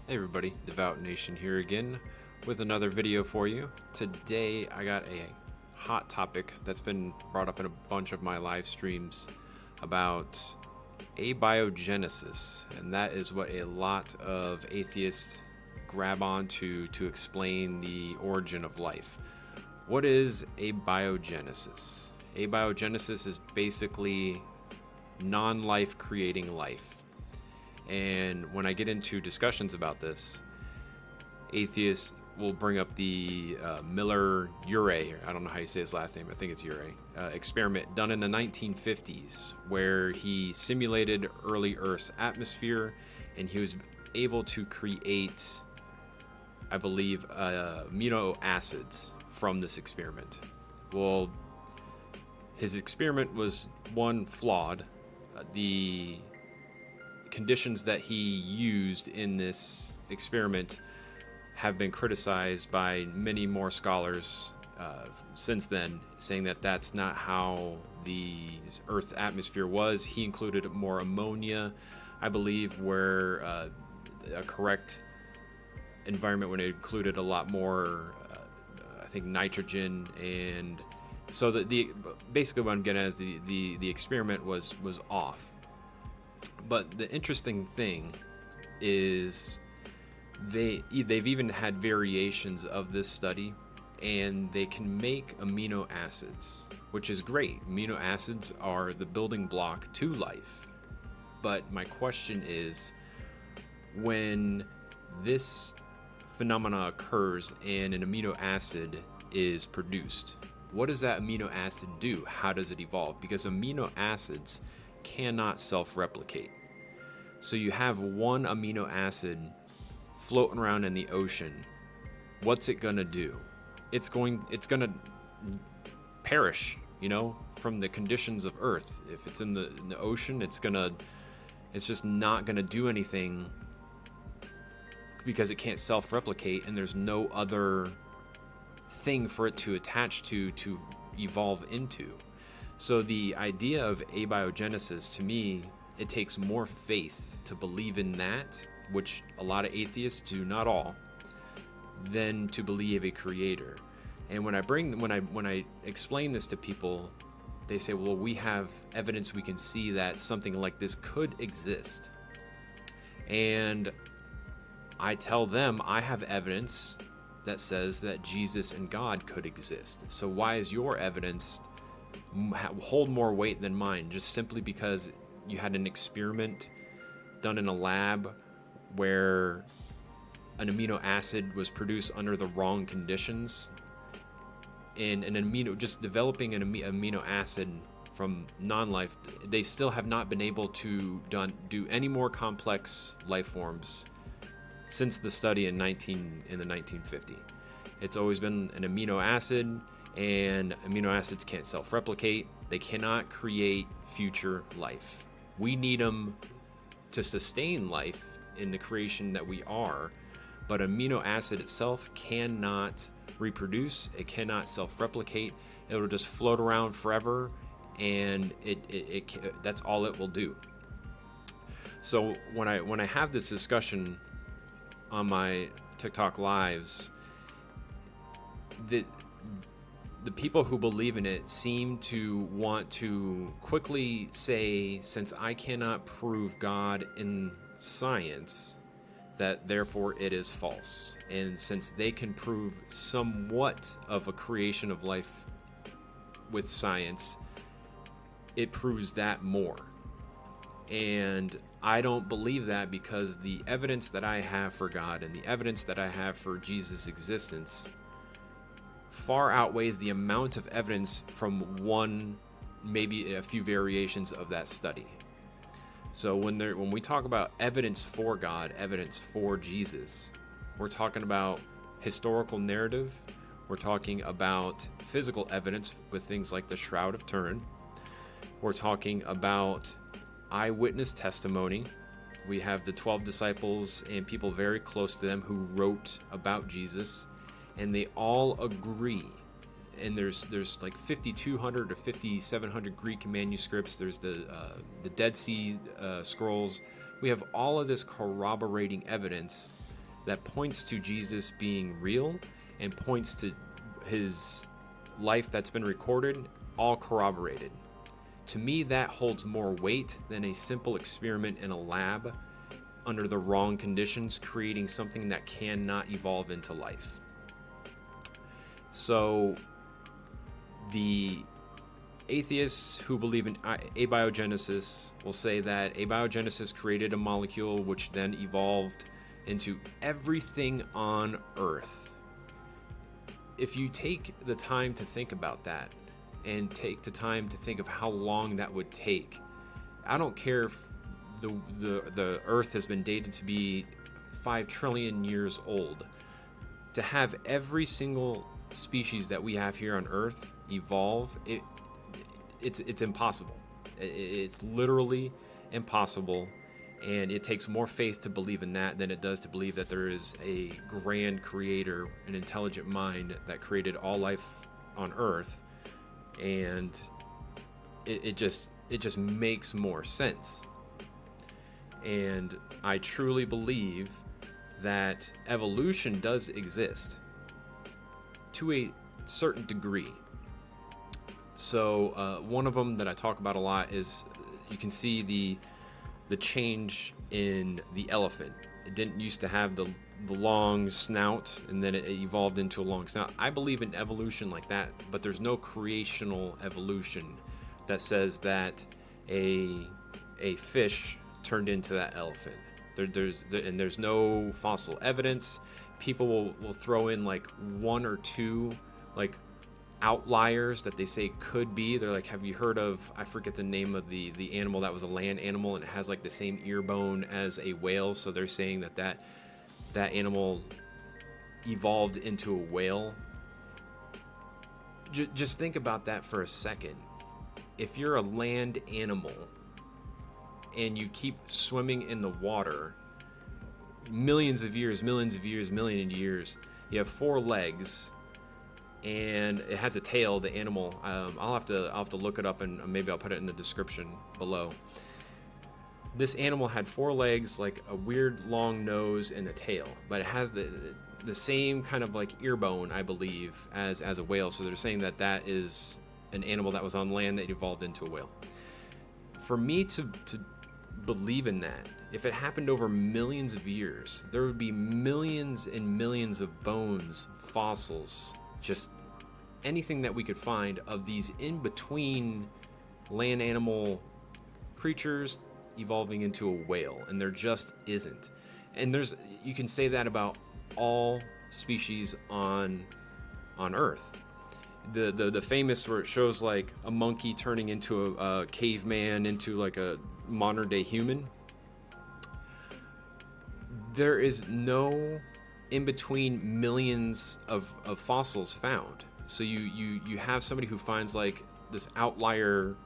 Hey everybody, Devout Nation here again with another video for you. Today I got a hot topic that's been brought up in a bunch of my live streams about abiogenesis, and that is what a lot of atheists grab onto to explain the origin of life. What is abiogenesis? Abiogenesis is basically non-life creating life. And when I get into discussions about this, atheists will bring up the Miller-Urey, I don't know how you say his last name, I think it's Urey, experiment done in the 1950s where he simulated early Earth's atmosphere and he was able to create, I believe, amino acids from this experiment. Well, his experiment was one, flawed. The conditions that he used in this experiment have been criticized by many more scholars since then, saying that that's not how the Earth's atmosphere was. He included more ammonia, I believe, where a correct environment would have included a lot more, I think, nitrogen. And so that basically what I'm getting at is the experiment was off. But the interesting thing is they've even had variations of this study, and they can make amino acids, which is great. Amino acids are the building block to life. But my question is, when this phenomena occurs and an amino acid is produced, what does that amino acid do? How does it evolve? Because amino acids cannot self-replicate. So you have one amino acid floating around in the ocean. What's it gonna do? It's gonna perish, from the conditions of Earth. If it's in the ocean, it's just not gonna do anything because it can't self-replicate, and there's no other thing for it to attach to evolve into. So the idea of abiogenesis, to me, it takes more faith to believe in that, which a lot of atheists do, not all, than to believe a creator. And when I explain this to people, they say, well, we have evidence, we can see that something like this could exist. And I tell them I have evidence that says that Jesus and God could exist. So why is your evidence hold more weight than mine, just simply because you had an experiment done in a lab where an amino acid was produced under the wrong conditions, and just developing an amino acid from non-life, they still have not been able to do any more complex life forms since the study in the 1950. It's always been an amino acid, and amino acids can't self-replicate. They cannot create future life. We need them to sustain life in the creation that we are, but amino acid itself cannot reproduce. It cannot self-replicate. It'll just float around forever, and that's all it will do. So when I have this discussion on my TikTok lives, the people who believe in it seem to want to quickly say, since I cannot prove God in science, that therefore it is false. And since they can prove somewhat of a creation of life with science, it proves that more. And I don't believe that, because the evidence that I have for God and the evidence that I have for Jesus' existence far outweighs the amount of evidence from one, maybe a few variations of that study. So when we talk about evidence for God, evidence for Jesus, we're talking about historical narrative, we're talking about physical evidence with things like the Shroud of Turin, we're talking about eyewitness testimony. We have the 12 disciples and people very close to them who wrote about Jesus, and they all agree. And there's like 5,200 or 5,700 Greek manuscripts. There's the Dead Sea Scrolls. We have all of this corroborating evidence that points to Jesus being real and points to his life that's been recorded, all corroborated. To me, that holds more weight than a simple experiment in a lab under the wrong conditions, creating something that cannot evolve into life. So the atheists who believe in abiogenesis will say that abiogenesis created a molecule which then evolved into everything on Earth. If you take the time to think about that and take the time to think of how long that would take, I don't care if the Earth has been dated to be 5 trillion years old. To have every single species that we have here on Earth evolve, it's impossible. It's literally impossible, and it takes more faith to believe in that than it does to believe that there is a grand creator, an intelligent mind that created all life on Earth, and it just makes more sense. And I truly believe that evolution does exist to a certain degree. So one of them that I talk about a lot is, you can see the change in the elephant. It didn't used to have the long snout, and then it evolved into a long snout. I believe in evolution like that, but there's no creational evolution that says that a fish turned into that elephant. There's no fossil evidence. People will throw in like 1 or 2 like outliers that they say could be. They're like, have you heard of, I forget the name of the animal that was a land animal, and it has like the same ear bone as a whale, so they're saying that animal evolved into a whale. Just think about that for a second. If you're a land animal and you keep swimming in the water million years, you have 4 legs, and it has a tail, the animal. I'll have to look it up, and maybe I'll put it in the description below. This animal had 4 legs, like a weird long nose and a tail, but it has the same kind of like ear bone, I believe, as a whale. So they're saying that is an animal that was on land that evolved into a whale. For me to believe in that, if it happened over millions of years, there would be millions and millions of bones, fossils, just anything that we could find of these in between land animal creatures evolving into a whale, and there just isn't. And you can say that about all species on Earth. The famous, where it shows like a monkey turning into a caveman into like a modern day human. There is no in between millions of fossils found. So you have somebody who finds like this outlier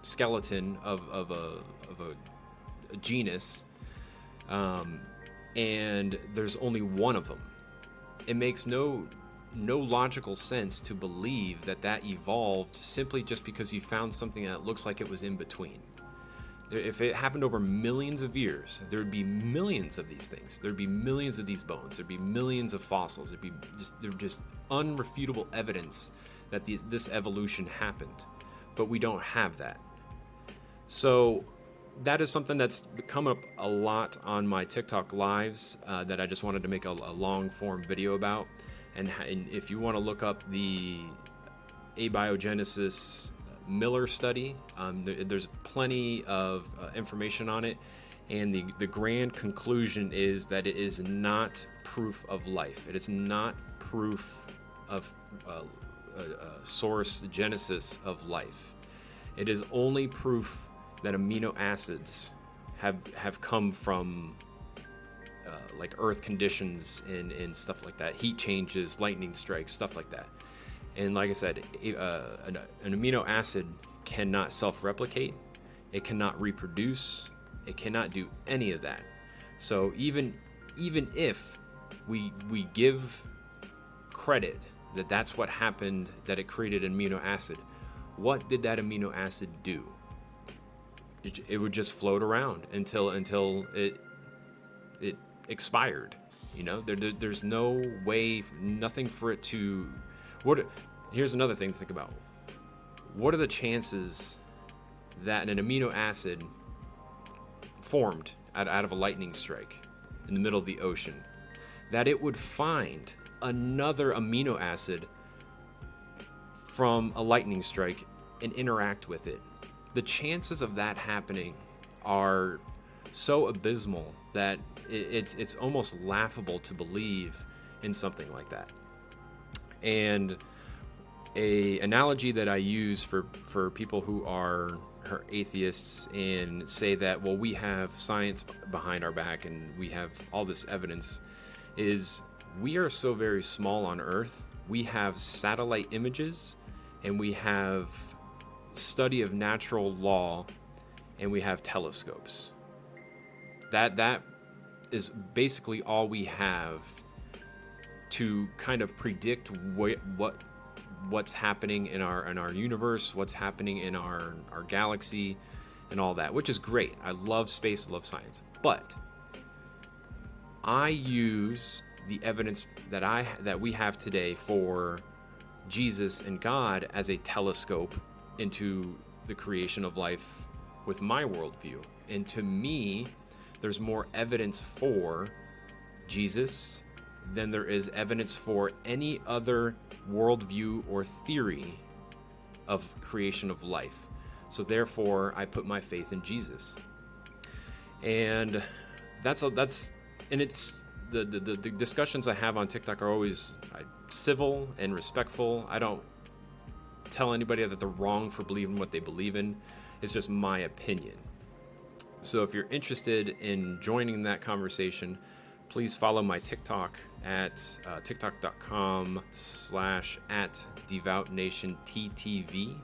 skeleton of a genus, and there's only one of them. It makes no logical sense to believe that evolved simply just because you found something that looks like it was in between. If it happened over millions of years, there would be millions of these things. There'd be millions of these bones. There'd be millions of fossils. There'd just unrefutable evidence that this evolution happened. But we don't have that. So that is something that's come up a lot on my TikTok lives that I just wanted to make a long form video about. And if you want to look up the abiogenesis Miller study, there's plenty of information on it, and the grand conclusion is that it is not proof of life. It is not proof of source genesis of life. It is only proof that amino acids have come from like earth conditions and stuff like that, heat changes, lightning strikes, stuff like that. And like I said, an amino acid cannot self-replicate. It cannot reproduce. It cannot do any of that. So even if we give credit that that's what happened, that it created an amino acid, what did that amino acid do? It would just float around until it expired. There's no way, nothing for it to. Here's another thing to think about. What are the chances that an amino acid formed out of a lightning strike in the middle of the ocean, that it would find another amino acid from a lightning strike and interact with it? The chances of that happening are so abysmal that it's almost laughable to believe in something like that. And a analogy that I use for people who are atheists and say that, well, we have science behind our back and we have all this evidence, is we are so very small on Earth. We have satellite images, and we have study of natural law, and we have telescopes. That is basically all we have to kind of predict what's happening in our universe, what's happening in our galaxy, and all that, which is great. I love space, I love science, but I use the evidence that we have today for Jesus and God as a telescope into the creation of life with my worldview. And to me, there's more evidence for Jesus than there is evidence for any other worldview or theory of creation of life. So therefore, I put my faith in Jesus. And it's the discussions I have on TikTok are always civil and respectful. I don't tell anybody that they're wrong for believing what they believe in. It's just my opinion. So if you're interested in joining that conversation, please follow my TikTok at tiktok.com/@devoutnationttv.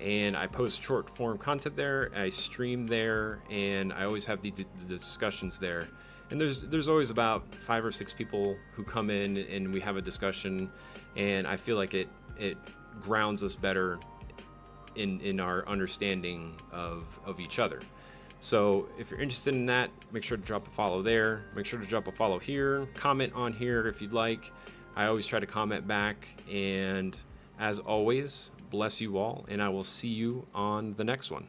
And I post short form content there. I stream there, and I always have the discussions there. And there's always about 5 or 6 people who come in, and we have a discussion. And I feel like it grounds us better in our understanding of each other. So if you're interested in that, make sure to drop a follow there. Make sure to drop a follow here. Comment on here if you'd like. I always try to comment back. And as always, bless you all, and I will see you on the next one.